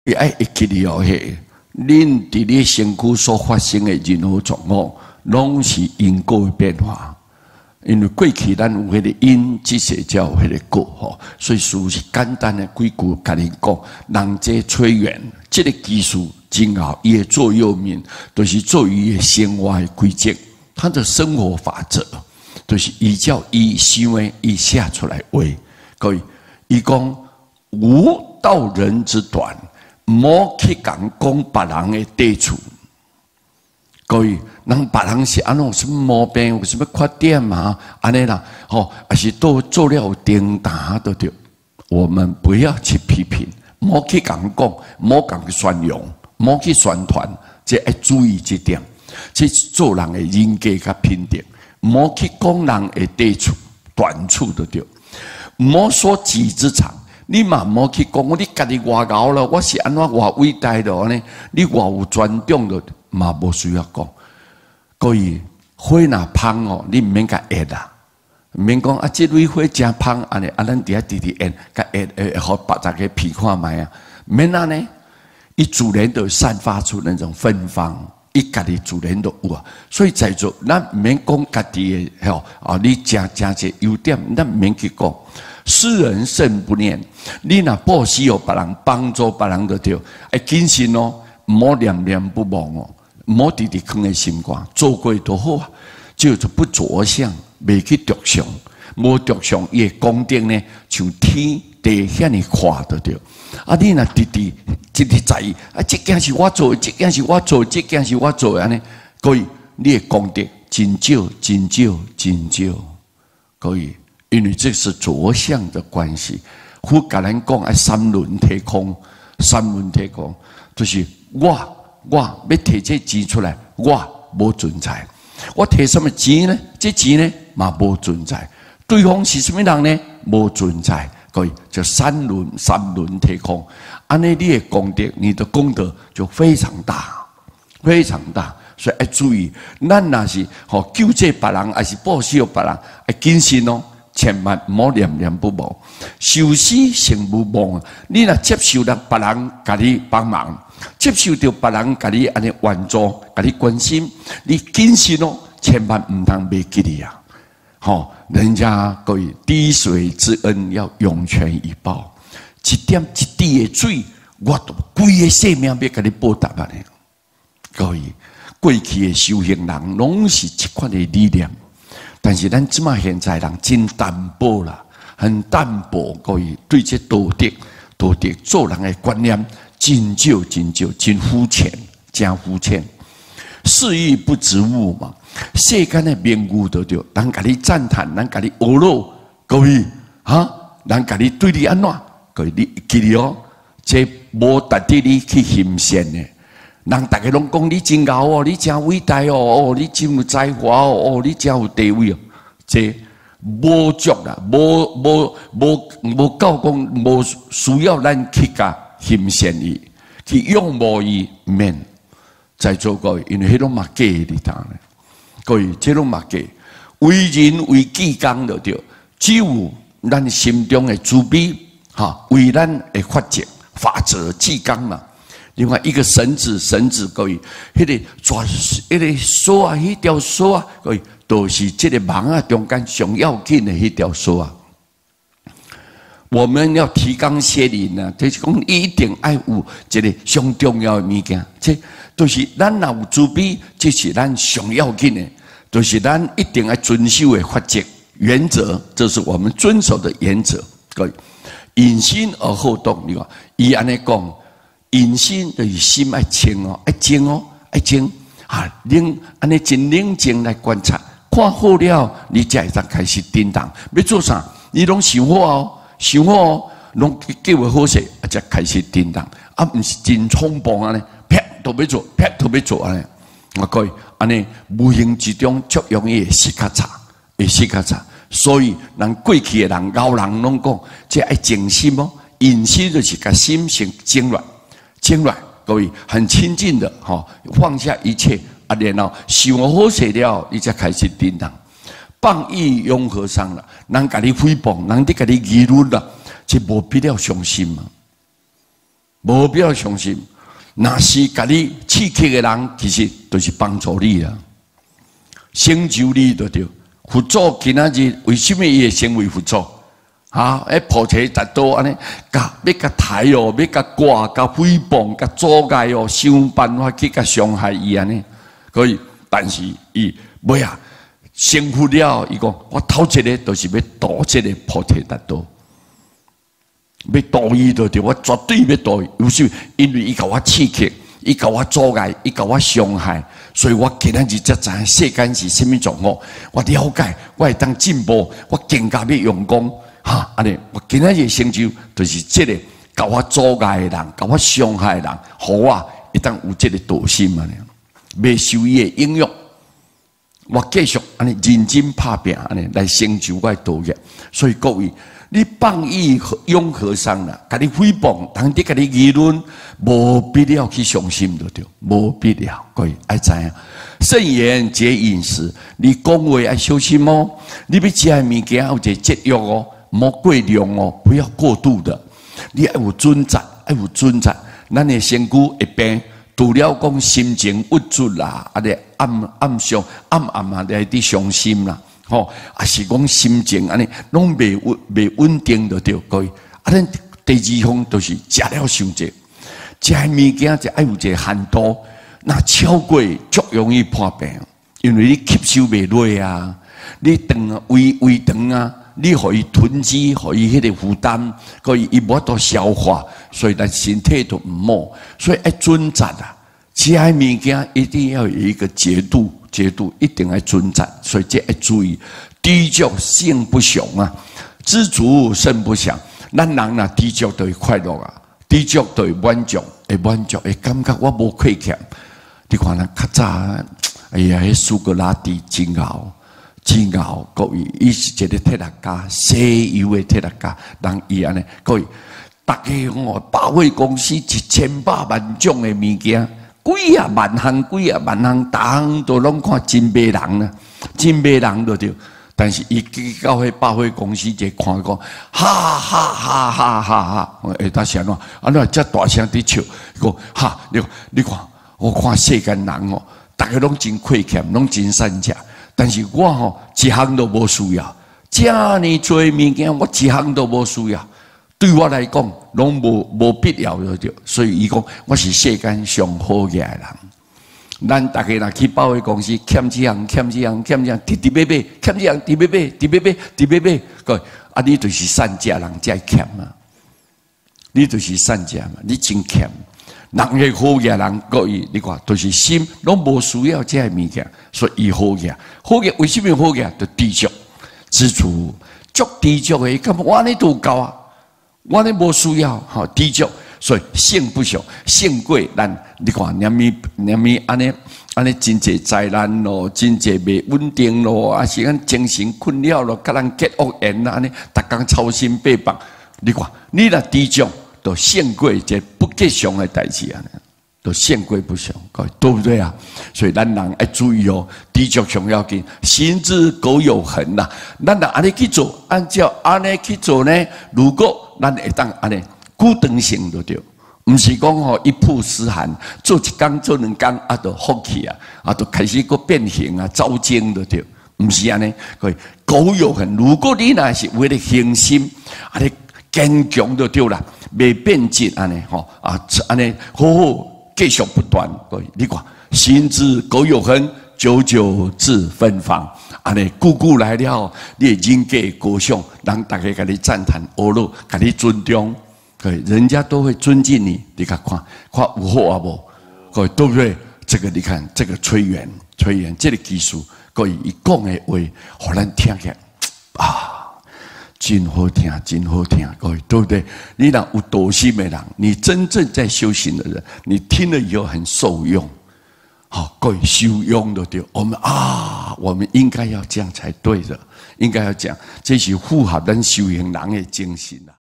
你爱会记哩哦嘿，恁伫你身躯所发生的任何状况，拢是因果的变化。因为过去咱有迄个因，即世才有迄个果吼，所以事是简单的几句甲你讲，人这催缘，这个技术今后伊的座右铭，就是做伊的生活的规则，他的生活法则，就是依照伊想的伊写出来话。各位，伊讲无道人之短，莫去讲别人的短处。各位，人别人是安怎有什么毛病，有什么缺点嘛？安尼啦，吼，还是都做了顶打都对。我们不要去批评，莫去讲，莫讲宣扬，莫去宣传，这要注意这点。这做人的人格甲品德，莫去讲人的短处都对。莫说己之长，你嘛莫去讲你家己偌高了，我是安怎偌伟大的呢？你偌有尊重的。嘛无需要讲，各位花若芳哦，你毋免甲压啦，毋免讲啊，这蕊花真芳，安尼啊，咱伫遐直直压，甲压互别大家闻看卖啊，免安尼，伊自然就散发出那种芬芳，伊家己自然都有啊。所以在座，咱毋免讲家己的吼啊，你真侪优点，咱毋免去讲。施人甚不念，你若报喜有别人，帮助别人就对，会谨慎哦，毋好念念不忘哦。莫直直放在心肝，做过都好啊，就是不着相，未去着相，无着相，伊的功德呢，像天地遐尼宽得着。啊，你若直直在意，啊，这件是我做，这件是我做，这件是我做安尼，各位，你的功德真少，真少，真少。各位，因为这是着相的关系。佛甲咱讲啊，三轮体空，三轮体空，就是我要摕这钱出来，我无存在。我摕什么钱呢？这钱呢，嘛无存在。对方是什么人呢？无存在。各位，就三轮体空。安尼你的功德，你的功德就非常大，非常大。所以要注意，咱若是救济别人，还是报效别人，要谨慎哦。千万唔好念念不忘，受施成无忘。你若接受了别人甲你帮忙，接受到别人甲你安尼援助、甲你关心，你谨慎哦，千万唔通袂记你啊！吼，人家各位滴水之恩要涌泉以报，一点一滴的水，我都规个生命要甲你报答安尼。各位，过去的修行人拢是这款的理念。但是咱即马现在人真淡薄啦，很淡薄。各位对这道德做人的观念真少，真肤浅，真肤浅。事欲不值物嘛，世间的名誉都对，人甲你赞叹，人甲你阿乐，各位哈，人甲你对你安怎？各位你记住哦，这无值得你去欣羡的。人大家拢讲你真牛哦，你真伟大哦，你真有才华哦，你真有地位哦，这无足啦，无够讲，无需要咱去甲欣羡伊，去仰慕伊免。在座各位，因为迄种嘛假的当然，各位这种嘛假，为人为己讲就对，只有咱心中的慈悲哈，为咱的法则己讲嘛。另外一个绳子，各位，迄个抓，迄个绳啊，迄条绳啊，各位，都是这个网啊中间上要紧的迄条绳啊。我们要提纲挈领啊，就是讲一定爱有一个上重要的物件，这都是咱若有慈悲，这是咱上要紧的，都是咱一定要遵守的法则原则，这是我们遵守的原则。各位，隐心而后动，你看，伊安尼讲。隐心就是心爱清哦，爱静哦，爱静啊，安尼真冷静来观察，看好了，你才会当开始叮当。要做啥？你拢想好哦，想好哦，拢计划好势，才开始叮当。啊，唔是真匆忙啊呢，啪都要做，啪都要做啊呢。我各位，安尼无形之中作用伊会死较差，会死较差。所以人过去的人、老人拢讲，这爱静心哦，隐心就是甲心性静软。静软，各位很亲近的哈，放下一切啊，然后想好势了，你才开始叮当。谤义用和尚了，人甲你诽谤，人哋甲你议论了，这无必要伤心嘛。无必要相信。若是甲你刺激的人，其实就是帮助你啊，成就你就对。佛祖今仔日为什么伊会成为佛祖？菩提达多安尼，要甲抬哦，要甲挂、甲诽谤、甲阻碍哦，想办法去甲伤害伊安尼。可以，但是伊袂啊，成佛了，伊讲我头一个就是要度这个菩提达多。要度伊就对，我绝对要度伊。有时因为伊甲我刺激，伊甲我阻碍，伊甲我伤害，所以我今仔日才知影世间是甚物状况。我了解，我会当进步，我更加要用功。安尼，我今仔日成就就是这个甲我阻碍的人，甲我伤害的人，互我会当有这个道心安尼，未受伊的影响。我继续安尼认真打拼，安尼来成就我的道业。所以各位。你放逸永和尚啦，甲你诽谤，人哋甲你议论，无必要去伤心就对，无必要。各位爱知影，慎言节饮食，你讲话要小心哦。你要食的物件有一个节约哦，莫过量哦，不要过度的。你要有准则，要有准则。咱的身躯会病，除了讲心情郁卒啦，咧暗伤暗啊，咧啲伤心啦。也是讲心情安尼，拢未稳定就对，各位。咱第二项就是食了伤济，食物件就爱有一个限度，那超过足容易破病，因为你吸收袂落啊，你肠啊胃肠啊，你互伊囤积，互伊迄个负担，所以伊无法度消化，所以咱身体都唔好，所以爱准则啊，食的物件一定要有一个节度一定要准则，所以这要注意。知足性不雄啊，知足胜不详。咱人若知足就会快乐啊，知足就会满足，会感觉我无亏欠。你看咱较早，哎呀，迄苏格拉底真熬，各位，伊是一个铁学家，西游的铁学家，人伊安尼，各位，大家百货公司1000-8万种的物件。几啊万项，逐项都拢看真迷人啦，真迷人就对。但是伊到迄百货公司一看讲，哈哈哈哈哈哈！下搭是安怎？安怎遮大声伫笑？讲哈，你看，我看世间人哦，大家拢真亏欠，拢真善食。但是我吼一项都无需要，遮尔多物件，我一项都无需要。对我来讲，拢无必要了着，所以伊讲我是世间上好嘅人。咱大家若去百货公司，欠一项，直买，欠一项，直买，个啊，你就是善食人才欠啊，你就是善食嘛，你真欠。人嘅好嘅人，各位你看，都是心拢无需要这物件，所以伊好嘅，为什么好嘅？就知足，知足，足知足嘅，咁我呢都够啊。我呢无需要，知足，所以性不雄，性贵咱你看，念咪安尼真济灾难咯，真济未稳定咯，啊是咱精神困扰咯，甲人结恶缘啦，安尼，逐工操心背包，你看，你若知足，就性贵这不吉祥的代志啊，都性贵不祥，对不对啊？所以咱人要注意哦，知足上要紧，行之苟有恒啦。咱若安尼去做，按照安尼去做呢，如果咱会当安尼固定性就对，唔是讲吼一曝十寒，做一工做两工啊，就放弃啊，就开始个变形啊，走精就对，唔是安尼。苟有恒，如果你若是为了恒心，安尼坚强就对啦，未变质安尼吼啊，安尼好好。继续不断，各位，你看，行之苟有恒，久久自芬芳。安尼，久来了，你人格高尚，人大家给你赞叹，阿罗给你尊重，各位，人家都会尊敬你。你看，看有好啊无？各位，对不对？这个你看，这个催缘，这个技术，各位伊讲的话，互咱听起来啊。真好听，各位，对不对？你若有道心的人，你真正在修行的人，你听了以后很受用。好，各位受用的对，我们应该要这样才对的，应该要讲，这是符合咱修行人的精神啊。